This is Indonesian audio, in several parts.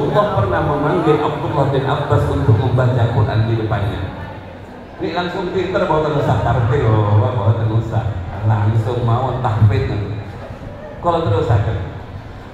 Rasulullah pernah memanggil Abdullah bin Abbas untuk membaca Quran di depannya. Ini langsung pinter bawa usah partai loh, bawa usah langsung mau tahfidz. Kalau terus akan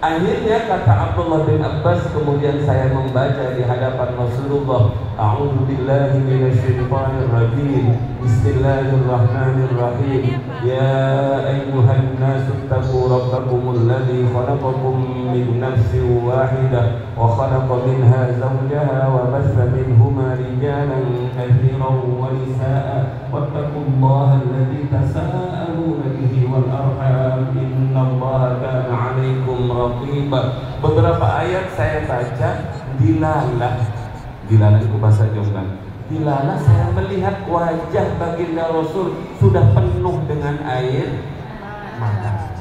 akhirnya kata Abdullah bin Abbas, kemudian saya membaca di hadapan Rasulullah, A'udzu billahi minasyaitonir rajim. Bismillahirrahmanirrahim. Ya ayyuhan nasu taqu rabbakumul ladzi khalaqakum min nafsin wahidah wa khalaqa minha zawjaha wa bassa minhuma rijalan katsiran wa nisaa'a wattaqullaha alladzi tasaaluna bihi wal arham innallaha kana 'alaikum raqiba. Beberapa ayat saya baca dilalah itu bahasa Jombang. Dilalah saya melihat wajah baginda Rasul sudah penuh dengan air mata.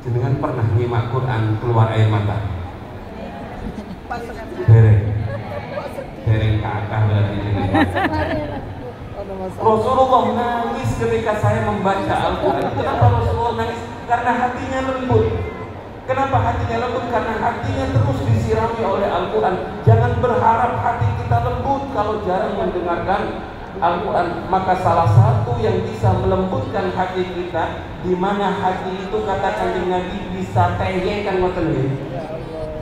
Jenengan pernah nyimak Quran keluar air mata? Dereng kakak berarti jenengan. Rasulullah nangis ketika saya membaca Al-Quran. Kenapa Rasulullah nangis? Karena hatinya lembut. Kenapa hatinya lembut? Karena hatinya terus disirami oleh Al-Quran. Jangan berharap hati kita lembut kalau jarang mendengarkan Al-Quran. Maka salah satu yang bisa melembutkan hati kita, di mana hati itu kata Kanjeng Nabi bisa tengengan,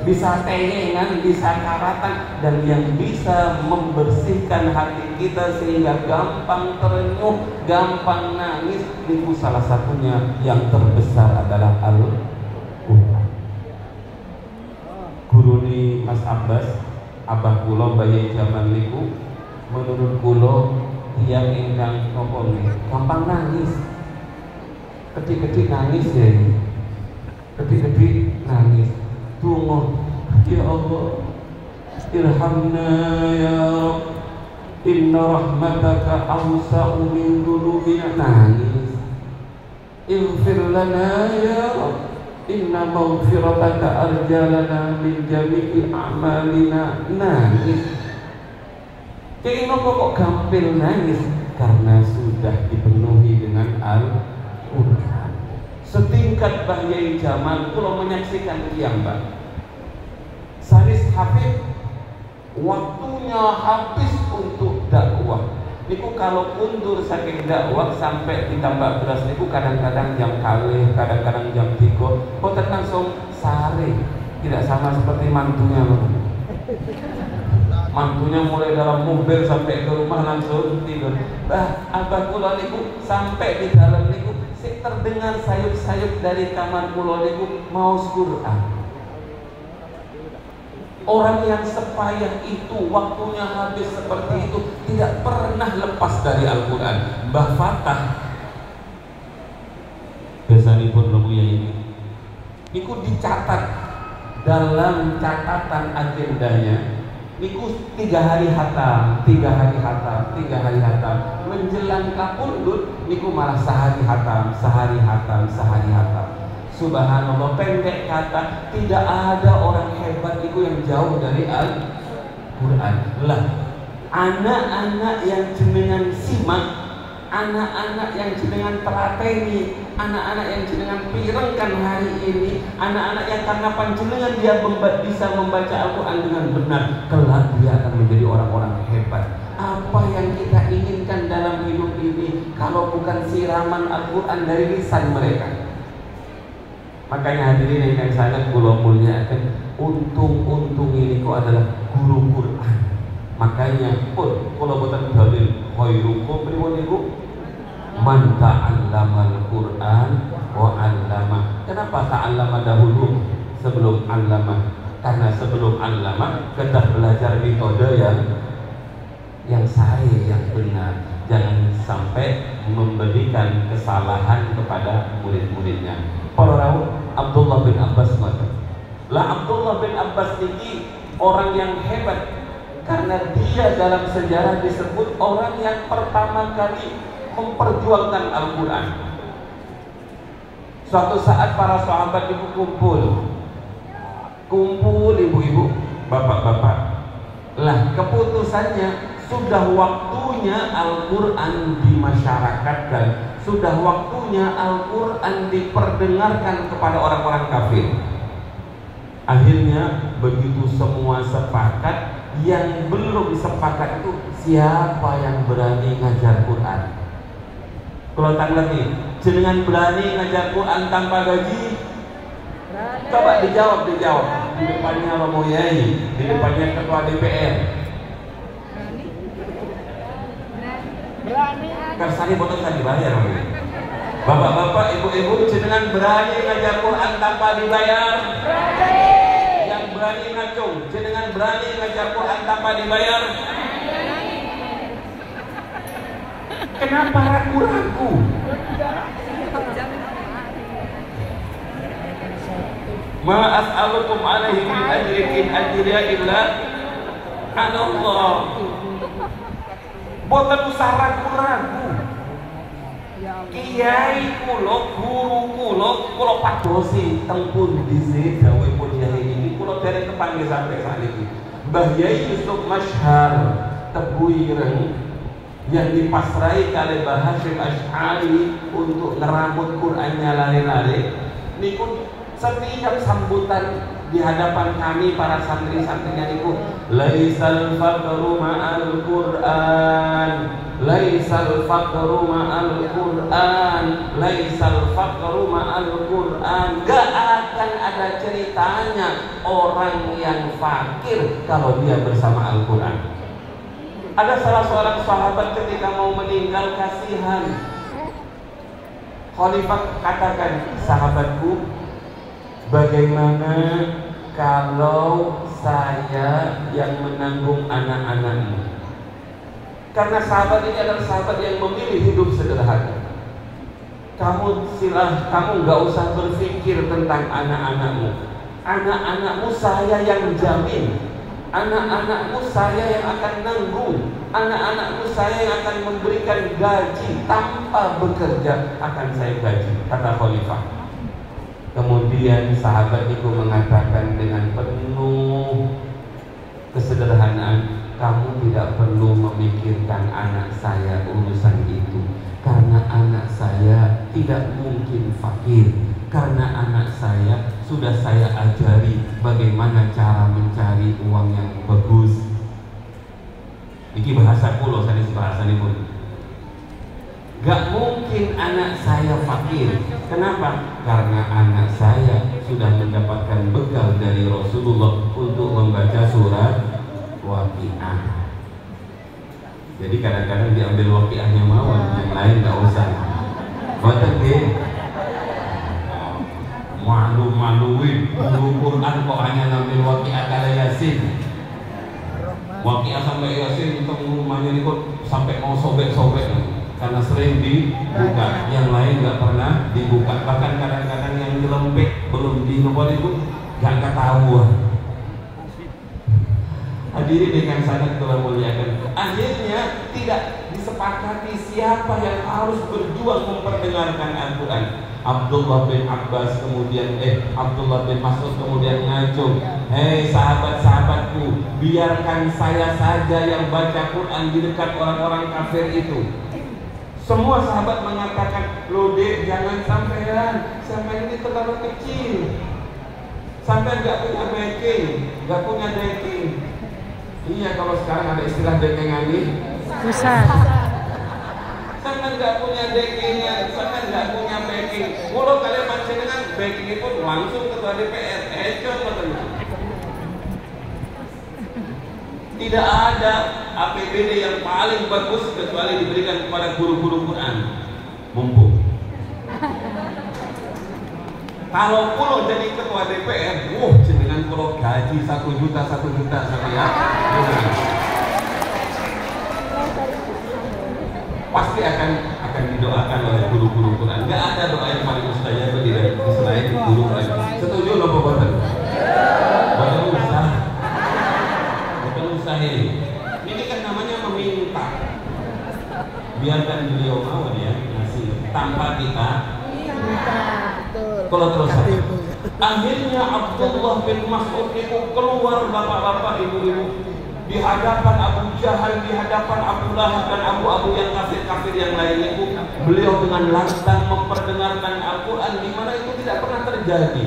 bisa tengengan, bisa karatan, dan yang bisa membersihkan hati kita sehingga gampang terenyuh, gampang nangis, itu salah satunya yang terbesar adalah Al-Quran. Guruni Mas Abbas, abah kula bayi zaman niku, menurut kula tiyang ingkang napa nggih, gampang nangis. Ketik-ketik nangis ya. Ketik-ketik nangis. Tunggu, ya Allah, irhamna ya Rabb, inna rahmataka awsa'u min dhunubina. Nangis. Ighfir lana ya Rabb, inna maghfirataka arjalana min jami'i a'malina. Nangis. Kayaknya kok gampil nangis? Karena sudah dipenuhi dengan Al-Quran. Setingkat Mbah Yai Jamal, kalau menyaksikan tiang Mbah Saris Habib, waktunya habis untuk dakwah. Niku kalau mundur saking dakwah sampai ditambah beras niku kadang-kadang jam kalih, kadang-kadang jam 3. Boten langsung sare. Tidak sama seperti mantunya. Mantunya mulai dalam mobil sampai ke rumah langsung tidur. Abah kula niku sampai di dalam niku sik terdengar sayup-sayup dari kamar kula niku maos Quran. Orang yang sepayah itu, waktunya habis seperti itu, tidak pernah lepas dari Al-Quran. Mbah Fatah biasanya pun ya ini niku dicatat dalam catatan agendanya. Niku 3 hari hatam, 3 hari hatam, 3 hari hatam. Menjelang kapundhut niku malah sehari hatam, sehari hatam, sehari hatam. Subhanallah, pendek kata, tidak ada orang hebat itu yang jauh dari Al-Quran. Lah, anak-anak yang jenengan simak, anak-anak yang jenengan telateni, anak-anak yang jenengan pirengkan hari ini, anak-anak yang karena panjenengan dia bisa membaca Al-Quran dengan benar, kelak dia akan menjadi orang-orang hebat. Apa yang kita inginkan dalam hidup ini kalau bukan siraman Al-Quran dari lisan mereka? Makanya hadirin yang sangat kula muliakan, untung ini kok adalah guru Quran. Makanya pun kalau boten dalil khairukum pripun niku man ta'allamal Quran wa 'allama. Kenapa ta'allama dahulu sebelum 'allama? Karena sebelum 'allama kita belajar metode yang sahih, yang benar. Jangan sampai memberikan kesalahan kepada murid-muridnya. Para rawuh Abdullah bin Abbas maka. Lah Abdullah bin Abbas ini orang yang hebat karena dia dalam sejarah disebut orang yang pertama kali memperjuangkan Al-Quran. Suatu saat para sahabat itu kumpul ibu-ibu, bapak-bapak. Lah keputusannya sudah waktunya Al-Quran dimasyarakatkan, sudah waktunya Al-Quran diperdengarkan kepada orang-orang kafir. Akhirnya begitu semua sepakat, yang belum sepakat itu siapa yang berani ngajar Quran. Kalau tak ngerti, jenengan berani ngajar Quran tanpa gaji? Coba dijawab. Di depannya Romo Yai, di depannya Ketua DPR. Berani. Kersani botol tadi bayar. Bapak-bapak, ibu-ibu, jenengan berani ngajar Quran tanpa dibayar? Berani. Yang berani ngacung, jenengan berani ngajar Quran tanpa dibayar? Berani. Kenapa ragu-ragu? Ma as'alukum alaihi min ajrin in ajriya illa 'ala Allah. Boten usah ragu-ragu. Kiai kula, guru kula padosi teng pundi sih dawuhipun Yai ini kula dereng kepanggih sampai sakniki. Mbah Yai Yusuf Masyhar Tebu Ireng yang dipasrai kali Mbah Hasyim Asy'ari untuk ngeramut Qur'annya lari-lari niku setiap sambutan di hadapan kami para santri-santrinya itu laisal faqru ma'al Qur'an, laisal faqru ma'al Qur'an, laisal faqru ma'al Qur'an. Gak akan ada ceritanya orang yang fakir kalau dia bersama Al-Quran. Ada salah seorang sahabat ketika mau meninggal kasihan, Khalifah katakan, sahabatku, bagaimana kalau saya yang menanggung anak-anakmu? Karena sahabat ini adalah sahabat yang memilih hidup sederhana. Kamu nggak usah berpikir tentang anak-anakmu. Anak-anakmu saya yang jamin. Anak-anakmu saya yang akan nanggung. Anak-anakmu saya yang akan memberikan gaji tanpa bekerja akan saya gaji, kata Khalifah. Kemudian sahabat itu mengatakan dengan penuh kesederhanaan, kamu tidak perlu memikirkan anak saya urusan itu, karena anak saya tidak mungkin fakir, karena anak saya sudah saya ajari bagaimana cara mencari uang yang bagus. Ini bahasa pulau, bahasa ini pun. Gak mungkin anak saya fakir. Kenapa? Karena anak saya sudah mendapatkan bekal dari Rasulullah untuk membaca surat Waqiah. Jadi kadang-kadang diambil Waqiahnya mawon, yang lain gak usah. Boten nggih. Malu-maluin guru Quran kok hanya ngambil Waqiah kali Yasin. Waqiah sampai Yasin untuk rumahnya ini kok sampai mau sobek-sobek karena sering dibuka, yang lain nggak pernah dibuka. Bahkan kadang-kadang yang dilempik belum dibuka itu nggak ketahuan. Hadirin dengan sangat telah muliakan. Akhirnya tidak disepakati siapa yang harus berjuang memperdengarkan Al-Quran. Abdullah bin Abbas kemudian Abdullah bin Mas'ud kemudian ngajung, hei sahabat-sahabatku, biarkan saya saja yang baca Quran di dekat orang-orang kafir itu. Semua sahabat mengatakan, loh dek, jangan sampean ini terlalu kecil, sampai nggak punya backing, nggak punya decking. Iya, kalau sekarang ada istilah decking ini susah. Sampai nggak punya deckingnya, sampai nggak punya backing. Kalau kalian baca dengan backing itu langsung ketua DPR, teman-teman. Tidak ada APBD yang paling bagus kecuali diberikan kepada guru-guru Quran. Mumpung. Kalau pulau jadi ketua DPR, jenengan pulau gaji 1 juta sampai ya. Pasti akan didoakan oleh guru-guru Quran. Gak ada doa yang paling mustajab dari selain guru Quran. Setuju loh Bapak? Bapak usah. Ini kan namanya meminta. Biarkan beliau mau dia ngasih tanpa kita minta. Kalau terus akhirnya Abdullah bin Mas'ud itu keluar, bapak-bapak, ibu-ibu, di hadapan Abu Jahal, di hadapan Abu Lahab dan abu-abu yang kafir-kafir yang lainnya itu, beliau dengan lantang memperdengarkan Al-Quran di mana itu tidak pernah terjadi.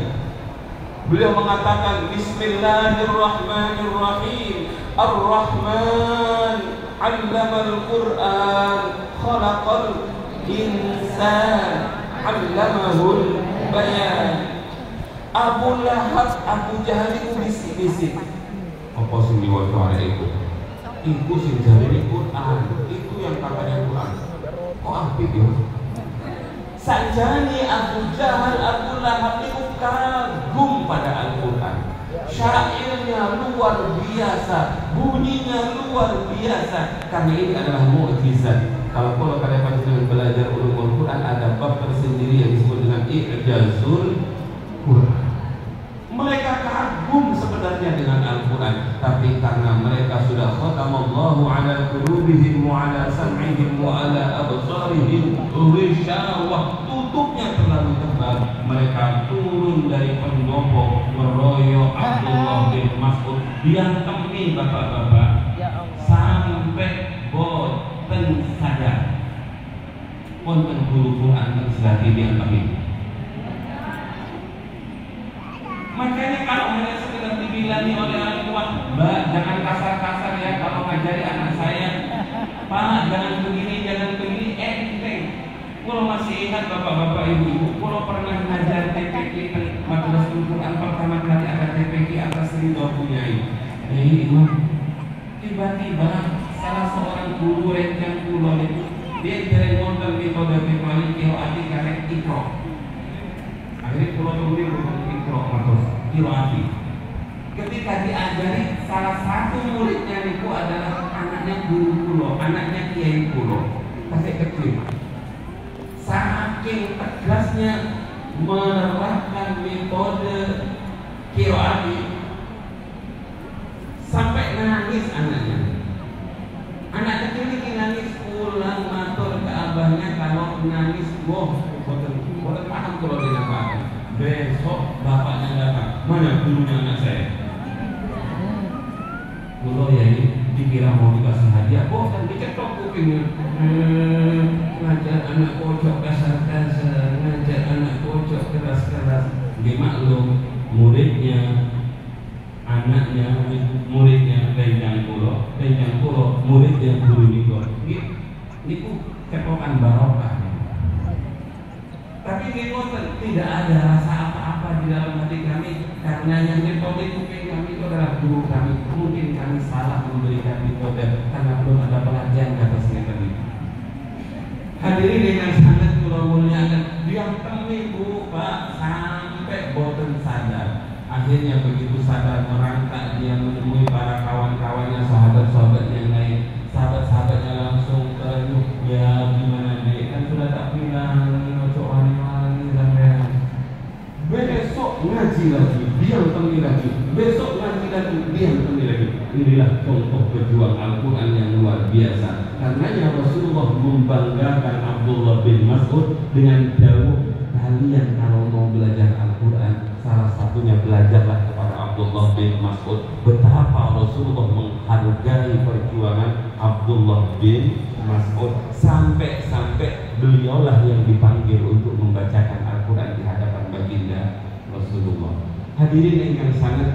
Beliau mengatakan Bismillahirrahmanirrahim. Ar-Rahman 'allamal Qur'an, khalaqal insan, 'allamahul bayan. Abu Lahab, Abu Jahal itu bisik-bisik. Apa sing diwaca arek iku? Iku sing jarene Quran, itu yang katanya Quran. Kok apik ya? Sanjani Abu Jahal, Abu Lahab itu kagum pada Al-Quran. Syairnya luar biasa, bunyinya luar biasa. Karena ini adalah mukjizat. Kalau kalian panjenengan belajar ulumul Quran, ada bab tersendiri yang disebut dengan I'jazul Quran. Mereka kagum sebenarnya dengan Al-Quran, tapi karena mereka sudah khatamallahu ala qulubihim wa ala sam'ihim wa ala absarihim ghishawah, tutupnya terlalu tebal, mereka turun dari pendopo meroyok Abdullah bin Mas'ud, diantemi bapak-bapak sampai boten sadar. Wonten guru Quran selagi diantemi. Makanya kalau hanya sekedar dibilangi oleh orang tua, Mbak jangan kasar-kasar ya kalau ngajari anak saya, Pak jangan begini, enteng. Kalau masih ingat bapak-bapak ibu-ibu, kalau pernah ngajar TPQ Madrasah Quran pertama kali ada TPQ atas ridho punyai. Imam, tiba-tiba salah seorang guru rencang kulon itu dia jarang nonton metode metode kiroati karek ikro. Akhirnya pulau turun bukan kiroati. Ketika diajari, salah satu muridnya itu adalah anaknya guru pulau, anaknya kiai pulau, masih kecil. Saking tegasnya menerapkan metode kiroati, sampai nangis anaknya. Anak kecil ini nangis, pulang matur ke abahnya, kalau nangis boh boten paham kalau dia apa. Besok bapaknya datang, mana gurunya anak saya? Pulau ya ini dikira mau dikasih hadiah, bosan diketok kupingnya. Ngajar anak pojok kasar-kasar, ngajar anak pojok keras-keras. Dia maklum muridnya, anaknya, muridnya Renjang Pulau, muridnya guru Niko. Niku cepokan barokah. Tapi tidak ada rasa apa-apa di dalam hati kami, karena yang metode kuping kami itu adalah guru kami. Mungkin kami salah memberikan metode karena belum ada pelajaran kata tadi. Hadirin yang sangat kula muliakan, diam temi Bu Pak sampai boten sadar. Akhirnya begitu sadar merangkak, dia menemui para kawan-kawannya, sahabat-sahabat yang lain. Sahabat-sahabatnya langsung terenyuh, ya gimana dek, kan sudah tak bilang ngocok wani-wani sampai. Besok ngaji lagi, diam temi lagi. Besok ngaji lagi, diam temi lagi. Inilah contoh pejuang Al-Quran yang luar biasa. Karenanya Rasulullah membanggakan Abdullah bin Mas'ud dengan dawuh, kalian kalau mau belajar Al-Quran, salah satunya belajarlah kepada Abdullah bin Mas'ud. Betapa Rasulullah menghargai perjuangan Abdullah bin Mas'ud, sampai beliaulah yang dipanggil untuk membacakan Al-Quran di hadapan baginda Rasulullah. Hadirin yang sangat